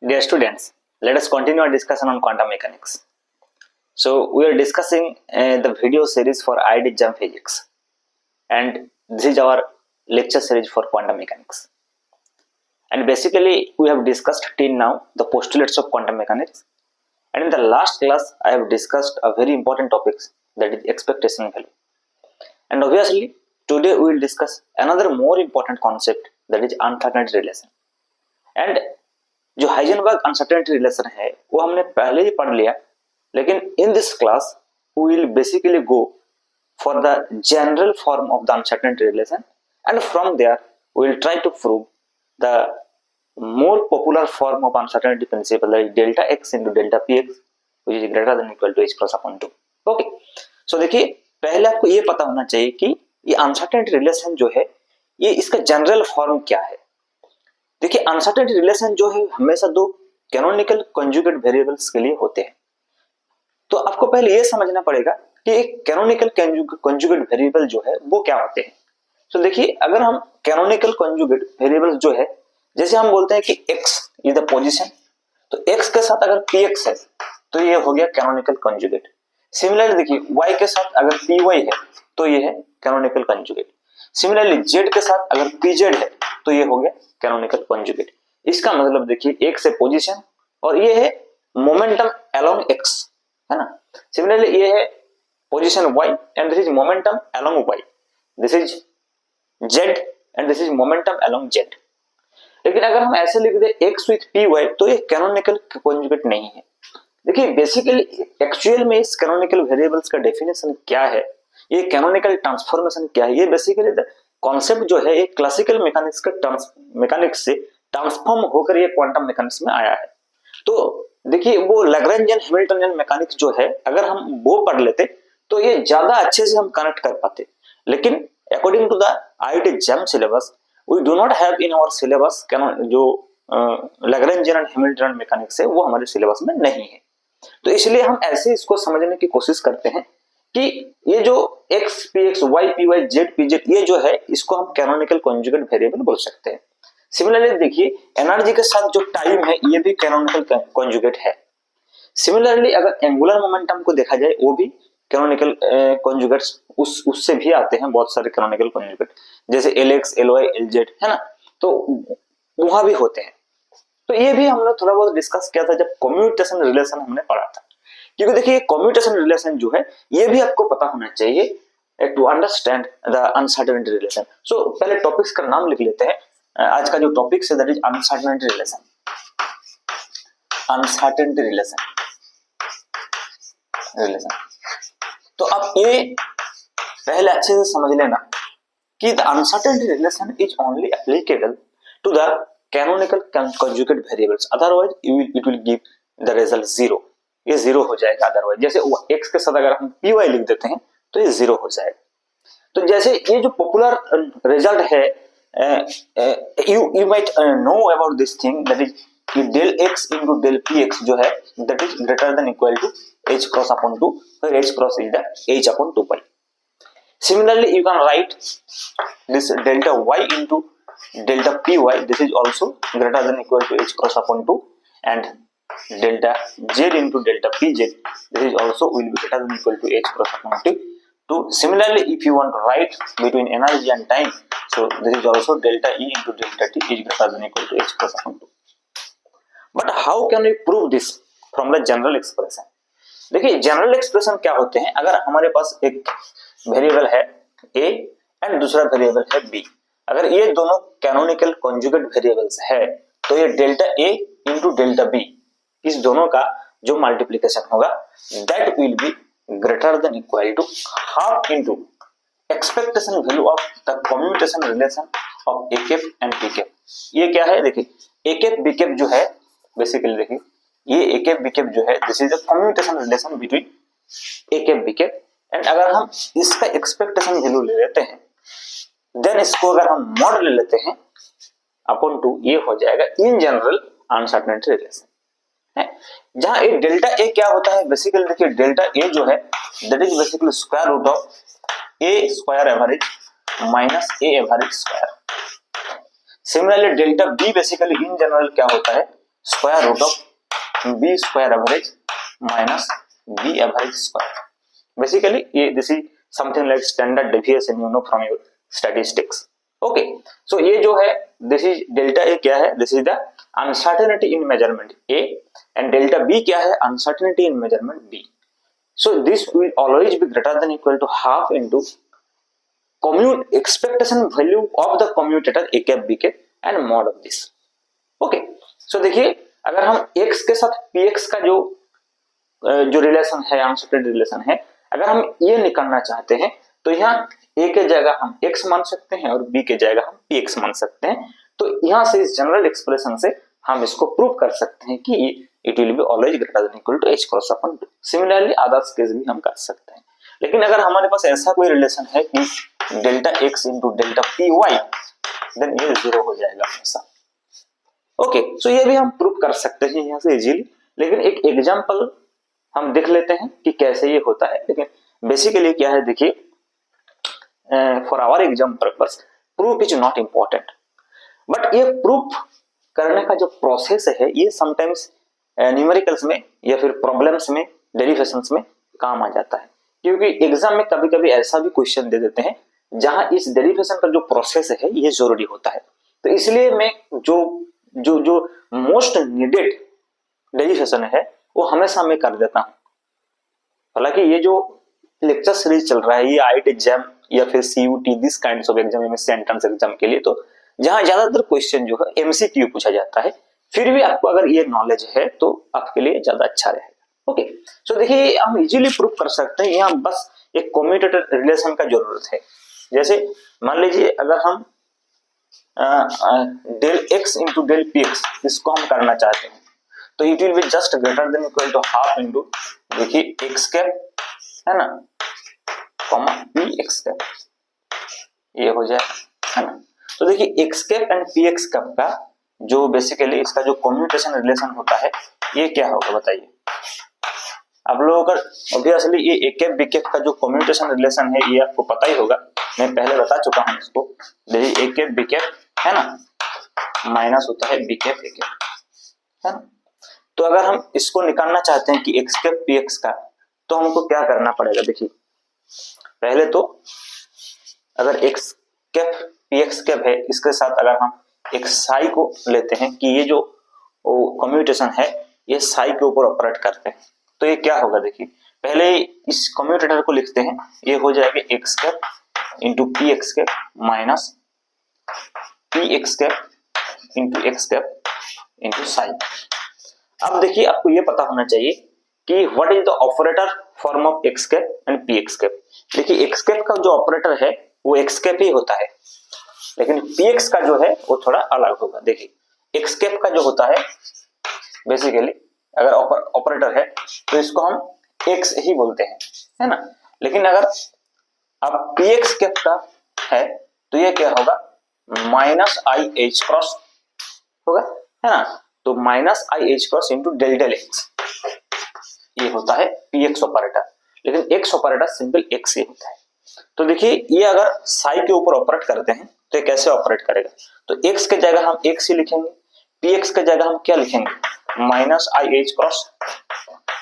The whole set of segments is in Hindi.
Dear students, let us continue our discussion on quantum mechanics. So, we are discussing the video series for IIT JAM Physics, and this is our lecture series for quantum mechanics. And basically, we have discussed till now the postulates of quantum mechanics. And in the last class, I have discussed a very important topic, that is expectation value. And obviously, today we will discuss another more important concept, that is uncertainty relation. And जो हाइजेनबर्ग अनसर्टेनिटी रिलेशन है वो हमने पहले ही पढ़ लिया, लेकिन in this class we will basically go for the general form of the uncertainty relation and from there we will try to prove the more popular form of uncertainty principle, that is delta x into delta P x which is greater than equal to h cross upon 2. Okay, so देखिए, पहले आपको ये पता होना चाहिए कि ये अनसर्टेनिटी रिलेशन जो है ये इसका जनरल फॉर्म क्या है. देखिए, अनसर्टेनिटी रिलेशन जो है हमेशा दो कैनोनिकल कंजुगेट वेरिएबल्स के लिए होते हैं. तो आपको पहले ये समझना पड़ेगा कि एक कैनोनिकल कंजुगेट वेरिएबल जो है वो क्या होते हैं. तो देखिए, अगर हम कैनोनिकल कंजुगेट वेरिएबल जो है, जैसे हम बोलते हैं कि x इज द पोजीशन, तो x के साथ अगर px है तो ये हो गया कैनोनिकल कंजुगेट. सिमिलरली देखिए, y के साथ अगर py है तो ये है कैनोनिकल कंजुगेट. सिमिलरली z के साथ अगर pz है तो ये हो गया कैनोनिकल कंजुगेट. इसका मतलब देखिए, एक से पोजीशन और ये है मोमेंटम अलोंग x, है ना. सिमिलरली ये है position y and this is momentum along y, this is z and this is momentum along z. लेकिन अगर हम ऐसे लिख दे x विथ py तो ये कैनोनिकल कंजुगेट नहीं है. देखिए, बेसिकली एक्चुअल में इस कैनोनिकल वेरिएबल्स का डेफिनेशन क्या है, ये कैनोनिकल ट्रांसफॉर्मेशन क्या है, ये बेसिकली कॉन्सेप्ट जो है एक क्लासिकल मैकेनिक्स का मैकेनिक्स से ट्रांसफॉर्म होकर ये क्वांटम मैकेनिक्स में आया है. तो देखिए, वो लैग्रेंजियन हैमिल्टनियन मैकेनिक्स जो है, अगर हम वो पढ़ लेते तो ये ज्यादा अच्छे से हम कनेक्ट कर पाते. लेकिन according to the IIT JAM syllabus we do not have in our syllabus जो लैग्रेंजियन एंड हैमिल्टनियन मैकेनिक्स है वो हमारे सिलेबस में नहीं है. तो इसलिए हम ऐसे इसको समझने की कोशिश करते हैं कि ये जो x px y py z pz ये जो है इसको हम कैनोनिकल कंजुगेट वेरिएबल बोल सकते हैं. सिमिलरली देखिए, एनर्जी के साथ जो टाइम है ये भी कैनोनिकल कंजुगेट है. सिमिलरली अगर एंगुलर मोमेंटम को देखा जाए वो भी कैनोनिकल कंजुगेट्स उससे भी आते हैं बहुत सारे कैनोनिकल कंजुगेट, जैसे lx ly lz, है ना. तो वहां भी होते हैं. तो ये भी हमने थोड़ा बहुत डिस्कस किया था जब कम्यूटेशन रिलेशन हमने पढ़ा था. क्योंकि देखिए, कम्यूटेशन रिलेशन जो है ये भी आपको पता होना चाहिए to understand the uncertainty relation. So पहले टॉपिक्स का नाम लिख लेते हैं. आज का जो टॉपिक है that is uncertainty relation. Uncertainty relation. तो अब ये पहले अच्छे से समझ लेना कि the uncertainty relation is only applicable to the canonical conjugate variables, otherwise it will give the result zero. ये जीरो हो जाएगा अदरवाइज. जैसे x के साथ अगर हम py लिख देते हैं तो ये जीरो हो जाएगा. तो जैसे ये जो पॉपुलर रिजल्ट है, you might know about this thing, that is कि del x into del px जो है that is greater than equal to h cross upon 2, where h cross is the h upon 2 pi. Similarly, you can write this delta y into delta py, this is also greater than equal to h cross upon 2, and delta z into delta pz, this is also will be greater than equal to h cross upon 2. Similarly, if you want to write between energy and time, so this is also delta E into delta T is greater than equal to h cross upon 2. But how can we prove this from the general expression? देखिए, जनरल एक्सप्रेशन क्या होते हैं. अगर हमारे पास एक वेरिएबल है a एंड दूसरा वेरिएबल है b, अगर ये दोनों कैनोनिकल कंजुगेट वेरिएबल्स है तो ये delta a into delta b, इस दोनों का जो मल्टीप्लिकेशन होगा that will be greater than equal to half into expectation value of the commutation relation of a cap and b cap. ये क्या है, देखिए a कैप b कैप जो है, बेसिकली देखिए ये a कैप b कैप जो है this is the commutation relation between a cap b cap. And अगर हम इसका एक्सपेक्टेशन वैल्यू ले लेते हैं देन इसको अगर हम मॉड ले लेते हैं अपॉन 2, ये हो जाएगा इन जनरल अनसर्टेनिटी रिलेशन. जहां ए डेल्टा ए क्या होता है, बेसिकली देखिए डेल्टा ए जो है that is basically square root of a square average minus a average square. Similarly delta b basically in general क्या होता है, square root of b square average minus b average square. Basically ये this is something like standard deviation you know from your statistics. Okay, so ये जो है दिस इज डेल्टा ए क्या है, this is the uncertainty in measurement a, and delta B क्या है, uncertainty in measurement B. So this will always be greater than equal to half into expectation value of the commutator a cap b cap and mod of this. Okay, so देखिए अगर हम x के साथ px का जो रिलेशन है, अनसर्टेन रिलेशन है, अगर हम ये निकालना चाहते हैं तो यहाँ a के जगह हम x मान सकते हैं और b के जगह हम px मान सकते हैं। तो यहाँ से इस जनरल एक्सप्रेशन से हम इसको प्रूव कर सकते हैं कि it will be always greater than equal to h cross upon 2। Similarly others case भी हम कर सकते हैं, लेकिन अगर हमारे पास ऐसा कोई रिलेशन है कि delta x into delta P Y, then ये 0 हो जाएगा हमेशा। ओके, सो ये भी हम प्रूव कर सकते हैं यहाँ से इजीली, लेकिन एक एग्जांपल हम देख लेते हैं कि कैसे ये होता है। लेकिन बेसिकली क्या है, देखिए for our exam purpose proof is not important, but ये प्रूफ करने का जो प्रोसेस है ये समटाइम्स न्यूमेरिकल्स में या फिर प्रॉब्लम्स में, डेरिवेशंस में काम आ जाता है, क्योंकि एग्जाम में कभी कभी ऐसा भी क्वेश्चन दे देते हैं जहां इस डेरिवेशन का जो प्रोसेस है ये जरूरी होता है। तो इसलिए मैं जो जो जो मोस्ट नीडेड डेरिवेशन है वो हमेशा मैं कर देता हूं। हालांकि ये जो लेक्चर सीरीज चल रहा है ये आईआईटी एग्जाम या फिर CUET this kinds of exam में एंट्रेंस एग्जाम के लिए, तो जहां ज्यादातर क्वेश्चन जो है एमसीक्यू पूछा जाता है, फिर भी आपको अगर ये नॉलेज है तो आपके लिए ज्यादा अच्छा रहेगा। ओके, सो देखिए हम इजीली प्रूव कर सकते हैं, यहाँ बस एक कम्यूटेटर रिलेशन का जरूरत है। जैसे मान लीजिए अगर हम del x into del P X इसको हम करना चाहते हैं तो it will be just greater than equal to half into, देखिए एक्स कैप है ना, कॉमा पी एक्स कैप, ये हो जाए है ना। तो देखिए X cap and P x cap का जो बेसिकली इसका जो कम्यूटेशन रिलेशन होता है ये क्या होगा बताइए आप लोगों का। ऑब्वियसली ये ए कैप बी कैप का जो कम्यूटेशन रिलेशन है ये आपको पता ही होगा, मैं पहले बता चुका हूं इसको। देखिए ए कैप बी कैप है ना, माइनस होता है बी कैप ए कैप है ना। तो अगर हम इसको निकालना चाहते हैं कि एक्स कैप पी एक्स का, तो हमको क्या करना पड़ेगा। देखिए पहले तो अगर x cap P x cap है, इसके साथ अगर हम एक साई को लेते हैं कि ये जो कम्यूटेशन है ये साई के ऊपर ऑपरेट करते हैं, तो ये क्या होगा। देखिए पहले इस कम्यूटेटर को लिखते हैं, ये हो जाएगा x cap into P x cap minus P x cap into x cap into Sai. अब देखिए आपको ये पता होना चाहिए कि what is the operator form of x cap and P x cap. देखिए एक्स कैप का जो ऑपरेटर है वो एक्स कैप ही होता है, लेकिन पी एक्स का जो है वो थोड़ा अलग होगा। देखिए एक्स कैप का जो होता है बेसिकली अगर ऑपरेटर है तो इसको हम एक्स ही बोलते हैं है ना, लेकिन अगर अब पी एक्स कैप का है तो ये क्या होगा, माइनस आई एच क्रॉस होगा है ना। तो minus I H cross into del del X, ये होता है पी एक्स ऑपरेटर, लेकिन एक्स ऑपरेटर सिंपल एक्स ही होता है। तो देखिए ये अगर साई के ऊपर ऑपरेट करते हैं तो ये कैसे ऑपरेट करेगा, तो एक्स के जगह हम एक्स ही लिखेंगे, पी एक्स के जगह हम क्या लिखेंगे, minus I H cross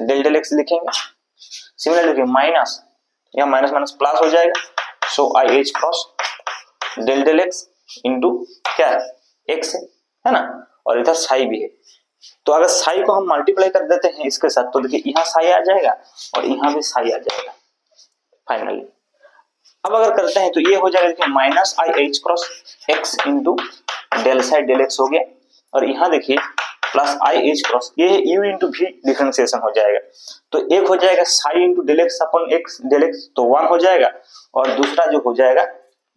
del del x लिखेंगे। सिमिलरली माइनस या माइनस माइनस प्लस हो जाएगा, so i H cross del del x into क्या है एक्स है ना, और इधर साई भी है। तो अगर साई को हम मल्टीप्लाई कर देते हैं इसके साथ तो देखिए यहाँ साई आ जाएगा और यहाँ भी साई आ जाएगा फाइनली। अब अगर करते हैं तो ये हो जाएगा, देखिए minus I H cross x into del psi del x हो गया, और यहाँ देखिए प्लस आई एच क्रॉस ये यू इंटू भी डिफरेंशिएशन हो जाएगा, तो एक हो जाएगा psi into del X upon X del X, तो 1 हो जाएगा, और दूसरा जो हो जाएगा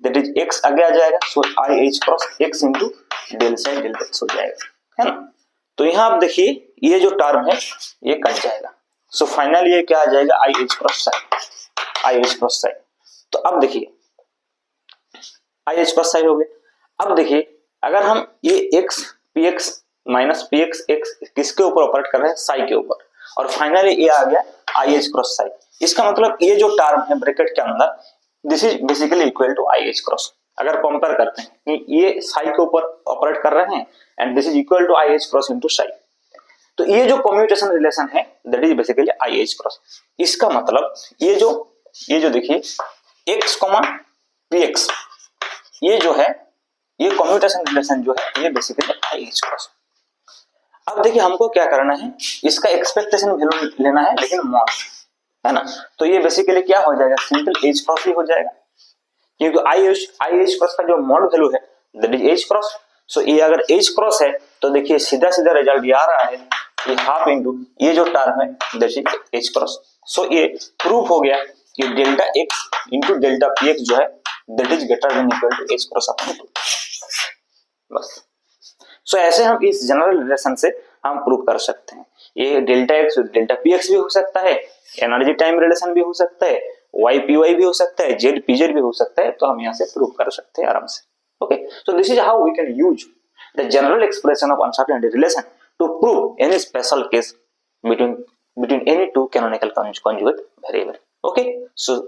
दैट इज एक्स आगे आ जाएगा, so i H cross x into del psi del x हो जाएगा है ना। तो यहाँ आप देखिए ये जो टर्म है ये कट जाएगा, सो फाइनली ये क्या आ जाएगा, I H cross Sai, I H cross Sai. तो अब देखिए आई एच क्रॉस साई हो गया। अब देखिए अगर हम ये x P x minus P x x किसके ऊपर ऑपरेट कर रहे हैं, साई के ऊपर, और फाइनली ये आ गया आई एच क्रॉस साई। इसका मतलब ये जो टर्म है ब्रैकेट के अंदर this is basically equal to I H cross. अगर कंपेयर करते हैं कि ये साई के ऊपर ऑपरेट कर रहे हैं and this is equal to I H cross into psi, तो ये जो कम्यूटेशन रिलेशन है that is basically I H cross. इसका मतलब ये जो देखिए x, px ये जो है ये कम्यूटेशन रिलेशन जो है ये बेसिकली आई एच क्रॉस। अब देखिए हमको क्या करना है, इसका एक्सपेक्टेशन वैल्यू लेना है लेकिन मॉड, है ना। तो ये बेसिकली क्या हो जाएगा, सिंपल एच क्रॉस ही हो जाएगा, क्योंकि आई एच क्रॉस का जो मॉड वैल्यू है that is H cross. So ये अगर एच क्रॉस है तो देखिए सीधा सीधा रिजल्ट ये आ रहा है कि हाफ इंटू ये जो टर्म है that is H cross. So ये प्रूफ हो गया कि delta X into delta P X जो है that is greater than equal to H cross upon 2। बस। सो ऐसे हम इस जनरल रिलेशन से हम प्रूव कर सकते हैं। ये delta x delta P x भी हो सकता है, एनर्जी टाइम रिलेशन भी हो सकता है, वाई पी वाई भी हो सकता है, जेड पी जेड भी हो सकता है। तो हम यहाँ से प्रूव कर सकते हैं आराम से। Okay, so this is how we can use the general expression of uncertainty relation to prove any special case between any two canonical conjugate variable. Okay, so